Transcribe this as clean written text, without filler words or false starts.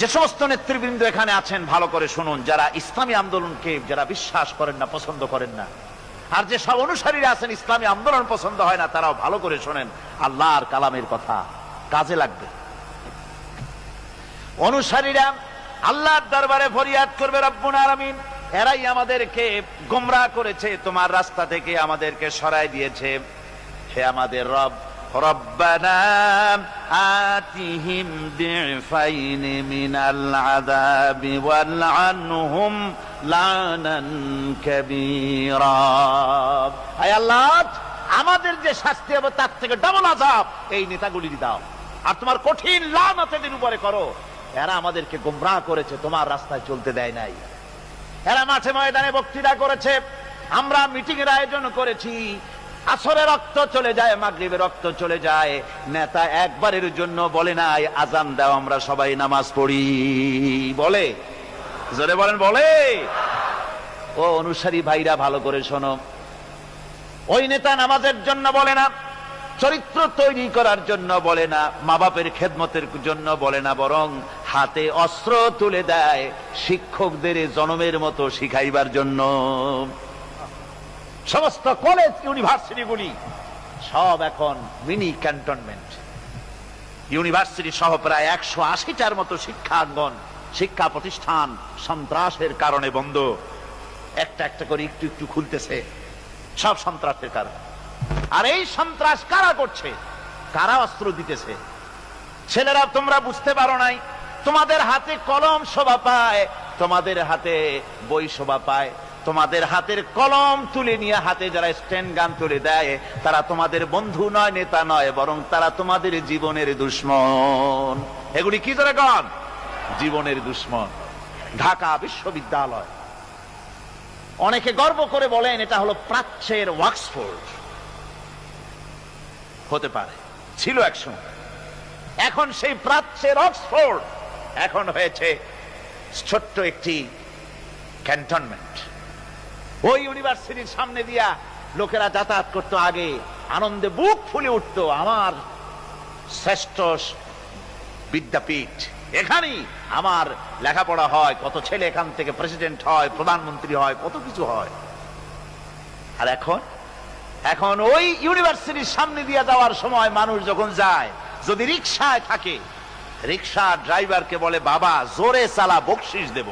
যে সমস্ত নেতৃবৃন্দ এখানে আছেন ভালো করে শুনুন, যারা ইসলামী আন্দোলনকে যারা বিশ্বাস করেন না, পছন্দ করেন না, আর যে সব অনুসারীরা আছেন ইসলামী আন্দোলন পছন্দ হয় না, তারাও ভালো করে শোনেন, আল্লাহর কালামের কথা কাজে লাগবে। অনুসারীরা আল্লাহর দরবারে ফরিয়াদ করবে, রব্বুল আলামিন এরাই আমাদেরকে গোমরাহ করেছে, তোমার রাস্তা থেকে আমাদেরকে সরায় দিয়েছে। হে আমাদের রব, রব্বানা আতিহিম দিফাইন মিনাল আযাবি ওয়ালআনহুম লানান কাবীরা। হে আল্লাহ, আমাদের যে শাস্তি হবে তার থেকে ডবল আযাব এই নেতাগুলিকে দাও, আর তোমার কঠিন লানত এদের উপরে করো। এরা আমাদেরকে গোমরাহ করেছে, তোমার রাস্তায় চলতে দেয় নাই। এরা মাঠে ময়দানে বক্তৃতা করেছে, আমরা মিটিং এর আয়োজন করেছি, আসরে রক্ত চলে যায়, মাগরিবে রক্ত চলে যায়, নেতা একবারের জন্য বলে নাই আজান দাও আমরা সবাই নামাজ পড়ি, বলে? জোরে বলেন, বলে? ও অনুসারী ভাইরা ভালো করে শোনো, ওই নেতা নামাজের জন্য বলে না, চরিত্র তৈরি করার জন্য বলে না, মা বাপের খেদমতের জন্য বলে না, বরং হাতে অস্ত্র তুলে দেয় শিক্ষকদের জনমের মতো শিখাইবার জন্য। সমস্ত কলেজ ইউনিভার্সিটিগুলি সব এখন মিনি ক্যান্টনমেন্ট। ইউনিভার্সিটি সহ প্রায় 180টার মতো শিক্ষাঙ্গন, শিক্ষা প্রতিষ্ঠান সন্ত্রাসের কারণে বন্ধ। একটা একটা করে একটু একটু খুলতেছে, সব সন্ত্রাসের কারণে। আর এই সন্ত্রাস কারা করছে? কারা অস্ত্র দিতেছে? ছেলেরা, তোমরা বুঝতে পারো নাই, তোমাদের হাতে কলম শোভা পায়, তোমাদের হাতে বই শোভা পায়, তোমাদের হাতের কলম তুলে নিয়ে হাতে যারা স্ট্যান্ড গান তুলে দেয়, তারা তোমাদের বন্ধু নয়, নেতা নয়, বরং তারা তোমাদের জীবনের দুশ্মন। এগুলি কি ধরে গান? জীবনের দুশ্মন। ঢাকা বিশ্ববিদ্যালয়, অনেকে গর্ব করে বলেন এটা হলো প্রাচ্যের অক্সফোর্ড। হতে পারে, ছিল একসময়। এখন সেই প্রাচ্যের অক্সফোর্ড এখন হয়েছে ছোট্ট একটি ক্যান্টনমেন্ট। ওই ইউনিভার্সিটির সামনে দিয়া লোকেরা যাতায়াত করতো, আগে আনন্দে বুক ফুলে উঠতো, আমার শ্রেষ্ঠ বিদ্যাপীঠ, এখানেই আমার লেখাপড়া হয়, কত ছেলে এখান থেকে প্রেসিডেন্ট হয়, প্রধানমন্ত্রী হয়, কত কিছু হয়। আর এখন ওই ইউনিভার্সিটির সামনে দিয়ে যাওয়ার সময় মানুষ যখন যায়, যদি রিকশায় থাকে, রিকশা ড্রাইভারকে বলে, বাবা জোরে চালা, বকশিশ দেব।